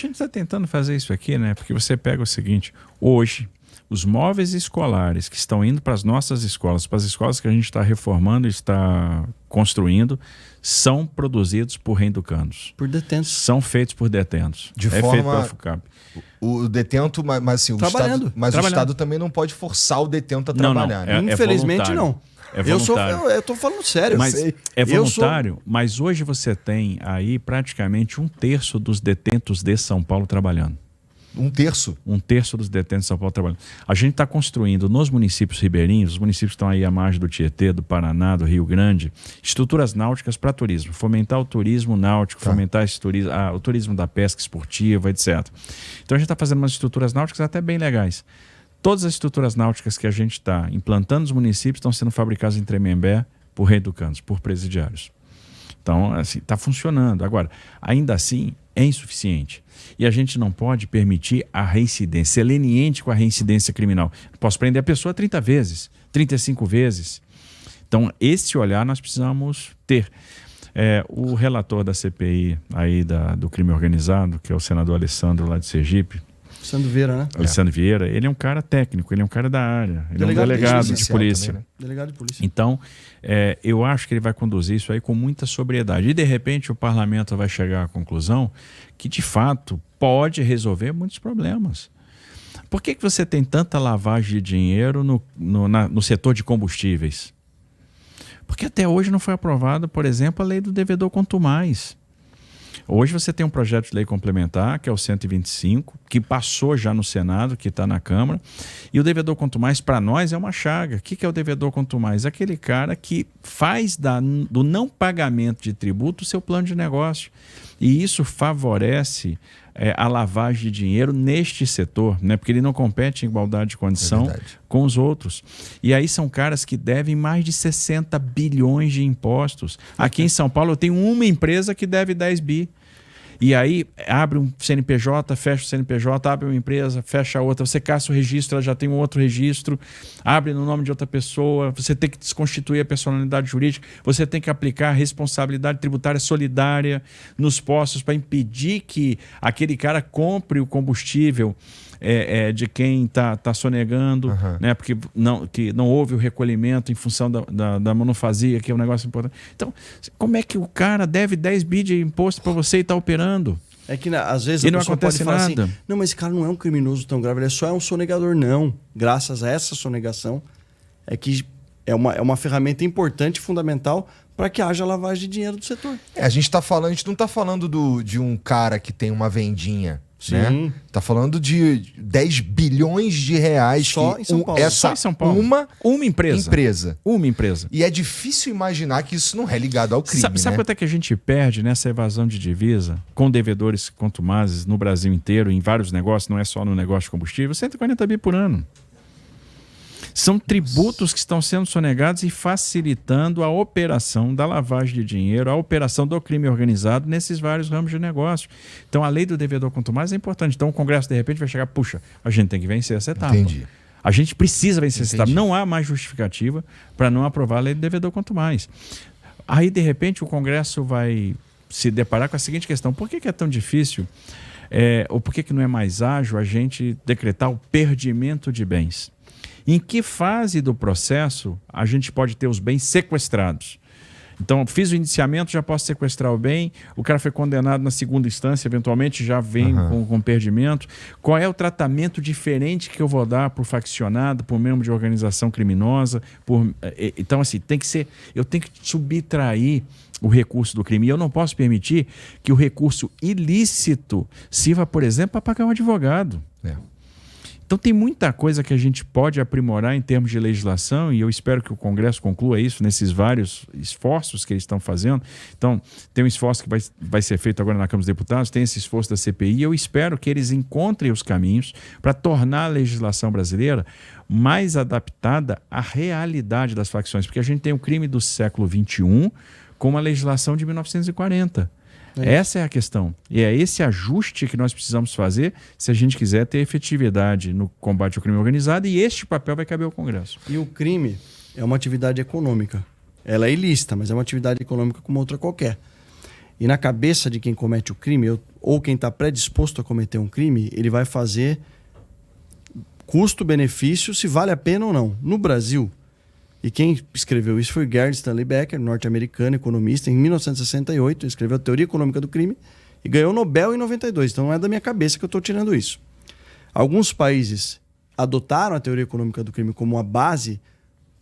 A gente está tentando fazer isso aqui, né? Porque você pega o seguinte, hoje, os móveis escolares que estão indo para as nossas escolas, para as escolas que a gente está reformando e está construindo, são produzidos por reenducandos. Por detentos. São feitos por detentos. De feito forma... pela FUCAP. O detento, mas assim, o Estado também não pode forçar o detento a trabalhar. Não. Né? Infelizmente, não. É voluntário. Eu tô falando sério. Mas é voluntário, mas hoje você tem aí praticamente 1/3 dos detentos de São Paulo trabalhando. 1/3? 1/3 dos detentos de São Paulo trabalhando. A gente está construindo nos municípios ribeirinhos, os municípios que estão aí à margem do Tietê, do Paraná, do Rio Grande, estruturas náuticas para turismo, fomentar o turismo náutico, fomentar o turismo da pesca esportiva, etc. Então a gente está fazendo umas estruturas náuticas até bem legais. Todas as estruturas náuticas que a gente está implantando nos municípios estão sendo fabricadas em Tremembé por reeducandos, por presidiários. Então, assim, está funcionando. Agora, ainda assim, é insuficiente. E a gente não pode permitir a reincidência, ser leniente com a reincidência criminal. Posso prender a pessoa 30 vezes, 35 vezes. Então, esse olhar nós precisamos ter. O relator da CPI aí do crime organizado, que é o senador Alessandro lá de Sergipe, Alessandro Vieira, né? Alessandro Vieira, ele é um cara técnico, ele é um cara da área, ele é um delegado de polícia. Também, né? Delegado de polícia. Então, eu acho que ele vai conduzir isso aí com muita sobriedade. E, de repente, o parlamento vai chegar à conclusão que, de fato, pode resolver muitos problemas. Por que você tem tanta lavagem de dinheiro no setor de combustíveis? Porque até hoje não foi aprovada, por exemplo, a lei do devedor quanto mais. Hoje você tem um projeto de lei complementar, que é o 125, que passou já no Senado, que está na Câmara. E o devedor quanto mais, para nós, é uma chaga. O que é o devedor quanto mais? É aquele cara que faz do não pagamento de tributo o seu plano de negócio. E isso favorece a lavagem de dinheiro neste setor, né? Porque ele não compete em igualdade de condição com os outros. E aí são caras que devem mais de 60 bilhões de impostos. Aqui em São Paulo eu tenho uma empresa que deve 10 bi. E aí abre um CNPJ, fecha o CNPJ, abre uma empresa, fecha a outra, você caça o registro, ela já tem um outro registro, abre no nome de outra pessoa, você tem que desconstituir a personalidade jurídica, você tem que aplicar a responsabilidade tributária solidária nos postos para impedir que aquele cara compre o combustível de quem está sonegando, né? Porque não houve o recolhimento em função da monofasia, que é um negócio importante. Então, como é que o cara deve 10 bi de imposto para você e está operando? É que às vezes e a não pessoa acontece pode falar nada. assim, não, mas esse cara não é um criminoso tão grave, ele é só um sonegador. Não, graças a essa sonegação, é que é uma ferramenta importante, fundamental, para que haja lavagem de dinheiro do setor. A gente não está falando de um cara que tem uma vendinha. Sim. Né? Tá falando de 10 bilhões de reais só em São Paulo. Só em São Paulo. Uma empresa. Uma empresa. E é difícil imaginar que isso não é ligado ao crime. Sabe quanto é que a gente perde nessa evasão de divisa com devedores contumazes no Brasil inteiro, em vários negócios, não é só no negócio de combustível? 140 bi por ano. São tributos que estão sendo sonegados e facilitando a operação da lavagem de dinheiro, a operação do crime organizado nesses vários ramos de negócio. Então, a lei do devedor quanto mais é importante. Então, o Congresso, de repente, vai chegar, puxa, a gente tem que vencer essa etapa. Entendi. A gente precisa vencer essa etapa. Não há mais justificativa para não aprovar a lei do devedor quanto mais. Aí, de repente, o Congresso vai se deparar com a seguinte questão. Por que é tão difícil, ou por que não é mais ágil a gente decretar o perdimento de bens? Em que fase do processo a gente pode ter os bens sequestrados? Então, fiz o indiciamento, já posso sequestrar o bem. O cara foi condenado na segunda instância, eventualmente já vem com perdimento. Qual é o tratamento diferente que eu vou dar por faccionado, por membro de organização criminosa? Então, assim, eu tenho que subtrair o recurso do crime. E eu não posso permitir que o recurso ilícito sirva, por exemplo, para pagar um advogado. Então tem muita coisa que a gente pode aprimorar em termos de legislação e eu espero que o Congresso conclua isso nesses vários esforços que eles estão fazendo. Então tem um esforço que vai ser feito agora na Câmara dos Deputados, tem esse esforço da CPI e eu espero que eles encontrem os caminhos para tornar a legislação brasileira mais adaptada à realidade das facções, porque a gente tem o crime do século XXI com uma legislação de 1940. Essa é a questão. E é esse ajuste que nós precisamos fazer se a gente quiser ter efetividade no combate ao crime organizado e este papel vai caber ao Congresso. E o crime é uma atividade econômica. Ela é ilícita, mas é uma atividade econômica como outra qualquer. E na cabeça de quem comete o crime, ou quem está predisposto a cometer um crime, ele vai fazer custo-benefício, se vale a pena ou não. No Brasil, e quem escreveu isso foi Gerd Stanley Becker, norte-americano, economista, em 1968, ele escreveu a Teoria Econômica do Crime e ganhou o Nobel em 92. Então não é da minha cabeça que eu estou tirando isso. Alguns países adotaram a Teoria Econômica do Crime como uma base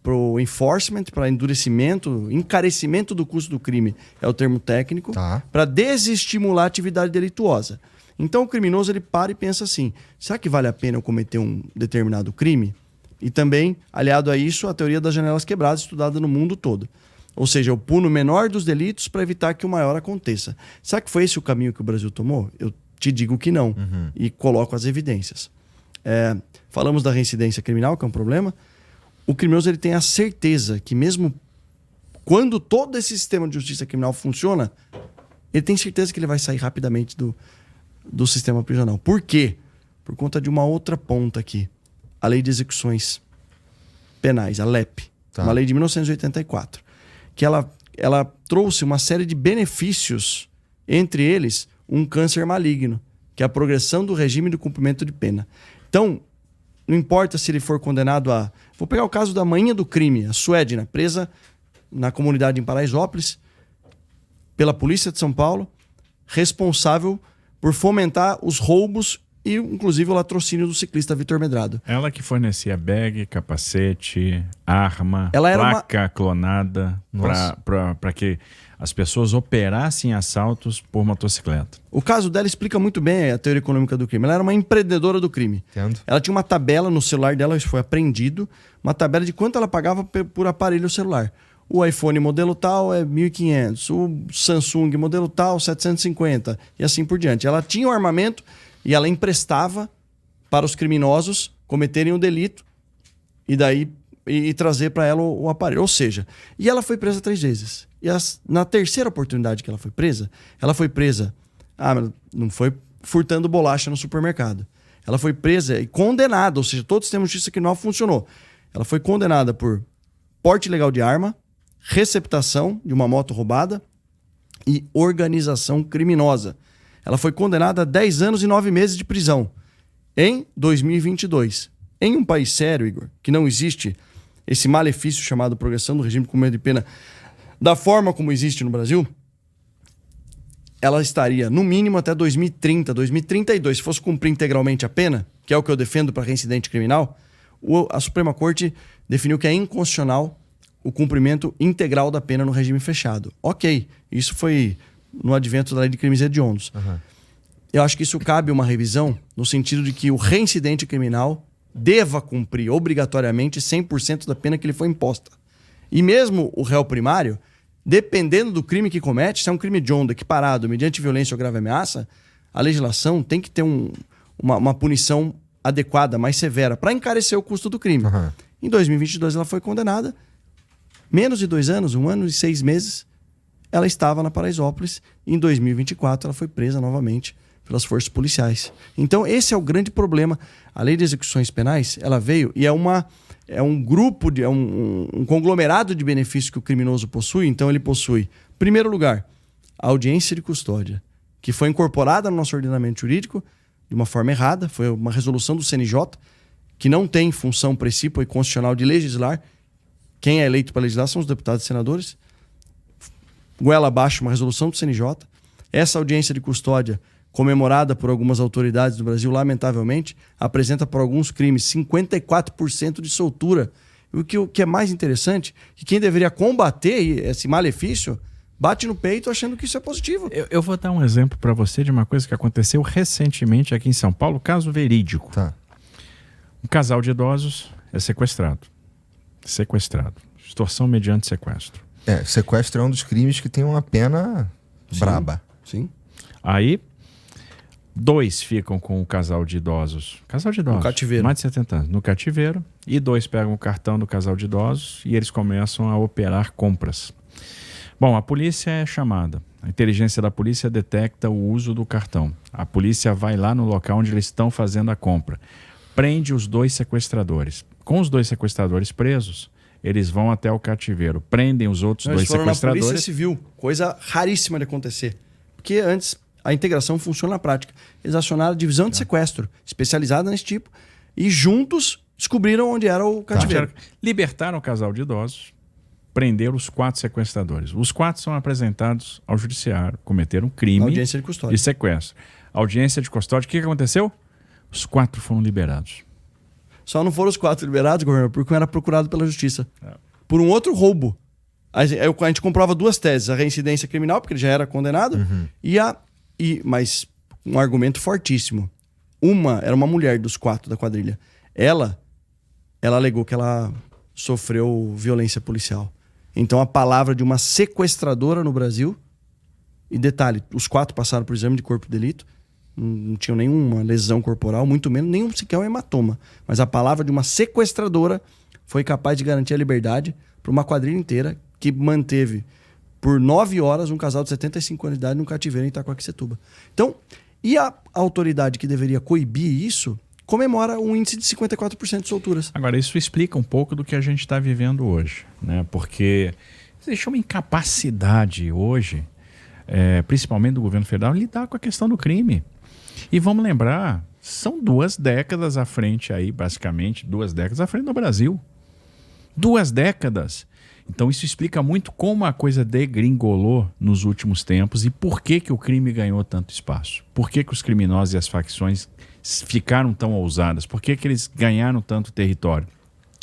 para o enforcement, para endurecimento, encarecimento do custo do crime, é o termo técnico, para desestimular a atividade delituosa. Então o criminoso ele para e pensa assim, será que vale a pena eu cometer um determinado crime? E também, aliado a isso, a teoria das janelas quebradas, estudada no mundo todo. Ou seja, eu puno o menor dos delitos para evitar que o maior aconteça. Será que foi esse o caminho que o Brasil tomou? Eu te digo que não. E coloco as evidências. Falamos da reincidência criminal, que é um problema. O criminoso ele tem a certeza que mesmo quando todo esse sistema de justiça criminal funciona, ele tem certeza que ele vai sair rapidamente do sistema prisional. Por quê? Por conta de uma outra ponta aqui. A Lei de Execuções Penais, a LEP. Uma lei de 1984. Que ela trouxe uma série de benefícios, entre eles um câncer maligno, que é a progressão do regime do cumprimento de pena. Então, não importa se ele for condenado a... Vou pegar o caso da manhã do crime, a Suedna, presa na comunidade em Paraisópolis, pela polícia de São Paulo, responsável por fomentar os roubos e, inclusive, o latrocínio do ciclista Vitor Medrado. Ela que fornecia bag, capacete, arma, placa clonada para que as pessoas operassem assaltos por motocicleta. O caso dela explica muito bem a teoria econômica do crime. Ela era uma empreendedora do crime. Entendo. Ela tinha uma tabela no celular dela, isso foi apreendido, uma tabela de quanto ela pagava por aparelho celular. O iPhone modelo tal é 1.500, o Samsung modelo tal 750 e assim por diante. Ela tinha um armamento e ela emprestava para os criminosos cometerem o delito e trazer para ela o aparelho. Ou seja, e ela foi presa 3 vezes. E na terceira oportunidade que ela foi presa, não foi furtando bolacha no supermercado. Ela foi presa e condenada, ou seja, todo o sistema de justiça criminal funcionou. Ela foi condenada por porte ilegal de arma, receptação de uma moto roubada e organização criminosa. Ela foi condenada a 10 anos e 9 meses de prisão em 2022. Em um país sério, Igor, que não existe esse malefício chamado progressão do regime de cumprimento de pena da forma como existe no Brasil, ela estaria no mínimo até 2030, 2032. Se fosse cumprir integralmente a pena, que é o que eu defendo para reincidente criminal, a Suprema Corte definiu que é inconstitucional o cumprimento integral da pena no regime fechado. Ok, isso foi no advento da lei de crimes hediondos. Eu acho que isso cabe uma revisão no sentido de que o reincidente criminal deva cumprir obrigatoriamente 100% da pena que lhe foi imposta. E mesmo o réu primário, dependendo do crime que comete, se é um crime hediondo equiparado mediante violência ou grave ameaça, a legislação tem que ter uma punição adequada, mais severa, para encarecer o custo do crime. Em 2022 ela foi condenada, menos de 2 anos, 1 ano e 6 meses, ela estava na Paraisópolis. E em 2024 ela foi presa novamente pelas forças policiais. Então esse é o grande problema. A Lei de Execuções Penais, ela veio e é um grupo, um conglomerado de benefícios que o criminoso possui. Então ele possui, em primeiro lugar, a audiência de custódia, que foi incorporada no nosso ordenamento jurídico de uma forma errada. Foi uma resolução do CNJ, que não tem função precípua e constitucional de legislar. Quem é eleito para legislar são os deputados e senadores. Goela abaixo uma resolução do CNJ. Essa audiência de custódia, comemorada por algumas autoridades do Brasil, lamentavelmente, apresenta por alguns crimes 54% de soltura. E o que é mais interessante, que quem deveria combater esse malefício bate no peito achando que isso é positivo. Eu vou dar um exemplo para você de uma coisa que aconteceu recentemente aqui em São Paulo, caso verídico. Um casal de idosos é sequestrado. Extorsão mediante sequestro. Sequestro é um dos crimes que tem uma pena braba. Sim. Aí, 2 ficam com o casal de idosos. No cativeiro. Mais de 70 anos. No cativeiro. E 2 pegam o cartão do casal de idosos e eles começam a operar compras. Bom, a polícia é chamada. A inteligência da polícia detecta o uso do cartão. A polícia vai lá no local onde eles estão fazendo a compra. Prende os 2 sequestradores. Com os 2 sequestradores presos, eles vão até o cativeiro. Prendem os outros 2 sequestradores. Na polícia civil. Coisa raríssima de acontecer. porque antes a integração funciona na prática. Eles acionaram a divisão de sequestro, especializada nesse tipo, e juntos descobriram onde era o cativeiro. Libertaram o casal de idosos, prenderam os 4 sequestradores. Os 4 são apresentados ao judiciário, cometeram um crime audiência de custódia. De sequestro. Audiência de custódia, o que aconteceu? Os 4 foram liberados. Só não foram os 4 liberados, governador, porque um era procurado pela justiça. Por um outro roubo. A gente comprova 2 teses. A reincidência criminal, porque ele já era condenado, mas um argumento fortíssimo. Uma era uma mulher dos 4 da quadrilha. Ela alegou que ela sofreu violência policial. Então a palavra de uma sequestradora no Brasil, e detalhe, os 4 passaram por exame de corpo de delito, não tinham nenhuma lesão corporal, muito menos nenhum sequer um hematoma. Mas a palavra de uma sequestradora foi capaz de garantir a liberdade para uma quadrilha inteira que manteve por 9 horas um casal de 75 anos de idade num cativeiro em Itacoaquecetuba. Então, e a autoridade que deveria coibir isso comemora um índice de 54% de solturas. Agora, isso explica um pouco do que a gente está vivendo hoje, né? Porque existe uma incapacidade hoje, principalmente do governo federal, lidar com a questão do crime. E vamos lembrar, são 2 décadas à frente aí, basicamente, 2 décadas à frente do Brasil. 2 décadas. Então isso explica muito como a coisa degringolou nos últimos tempos e por que o crime ganhou tanto espaço. Por que os criminosos e as facções ficaram tão ousadas? Por que eles ganharam tanto território?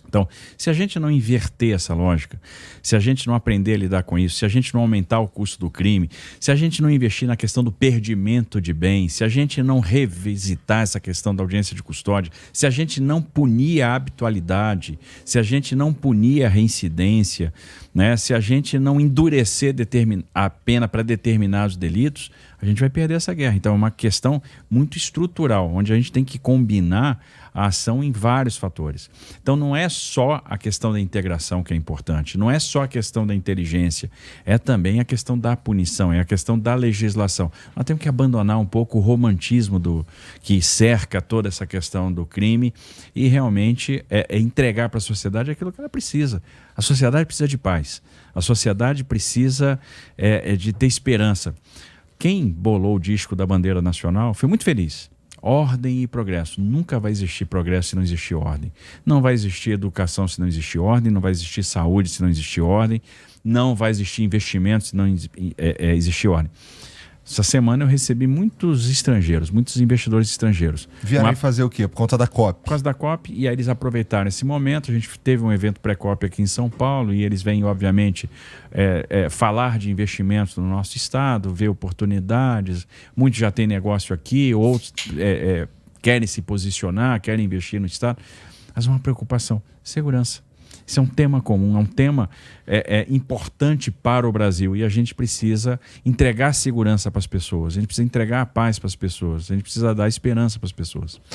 Então, se a gente não inverter essa lógica, se a gente não aprender a lidar com isso, se a gente não aumentar o custo do crime, se a gente não investir na questão do perdimento de bens, se a gente não revisitar essa questão da audiência de custódia, se a gente não punir a habitualidade, se a gente não punir a reincidência, né, se a gente não endurecer a pena para determinados delitos, a gente vai perder essa guerra. Então é uma questão muito estrutural, onde a gente tem que combinar a ação em vários fatores. Então não é só a questão da integração que é importante, não é só a questão da inteligência, é também a questão da punição, é a questão da legislação. Nós temos que abandonar um pouco o romantismo que cerca toda essa questão do crime e realmente entregar para a sociedade aquilo que ela precisa. A sociedade precisa de paz, a sociedade precisa de ter esperança. Quem bolou o disco da bandeira nacional foi muito feliz. Ordem e progresso. Nunca vai existir progresso se não existir ordem. Não vai existir educação se não existir ordem, não vai existir saúde se não existir ordem, não vai existir investimento se não existir ordem. Essa semana eu recebi muitos estrangeiros, muitos investidores estrangeiros. Vieram fazer o quê? Por conta da COP? Por causa da COP, e aí eles aproveitaram esse momento. A gente teve um evento pré-COP aqui em São Paulo e eles vêm, obviamente, falar de investimentos no nosso estado, ver oportunidades. Muitos já têm negócio aqui, outros querem se posicionar, querem investir no estado. Mas uma preocupação, segurança. Isso é um tema comum, é um tema importante para o Brasil e a gente precisa entregar segurança para as pessoas, a gente precisa entregar a paz para as pessoas, a gente precisa dar esperança para as pessoas.